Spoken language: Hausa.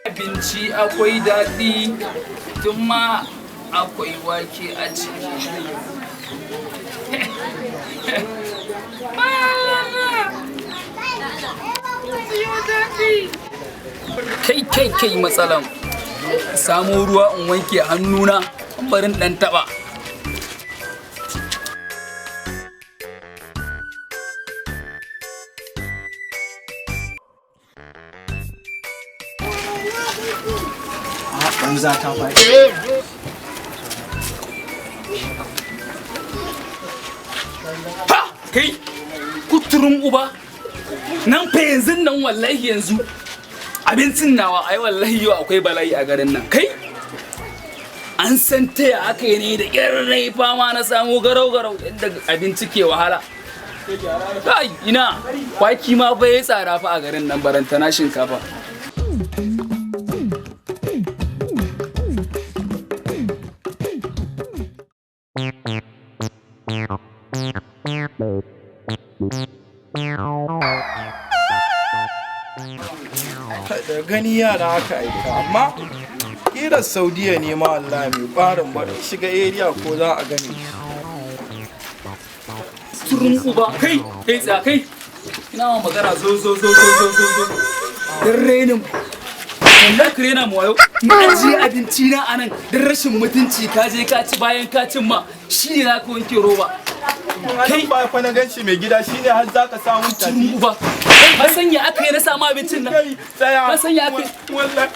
Abinci akwai daɗi, tun ma akwai wake a ciki. Kai matsalan samo ruwa in wanke hannuna barin ɗan taɓa. Banza ta faɗi. Kai kuturun uba nan fa yanzu nan wallahi yanzu abincin nawa ai wallahi yau akwai bala'i a garin nan. Kai an san taya aka yi ne da ƙyarrai fama na samu garau inda abinci ke wahala. Kai ina kwaki ma bai tsara fa a garin nan barantana shinkafa. Da gani yara aka aika amma kirar Saudiya ne ma Allah mai barin bari shiga area ko za a gani. Turun uba kai tsakai ina ma magana zo dan renin wallahi ka rena mu wayo na ajiye abinci na anan dan rashin mutunci ka je ka ci bayan ka cin ma shi ne zaka wanke roba. Kai ba fa na ganshi mai gida shine har zaka samu tafi uba ka sanya aka yi na samu abincin nan kai tsaya ka sanya aka wallahi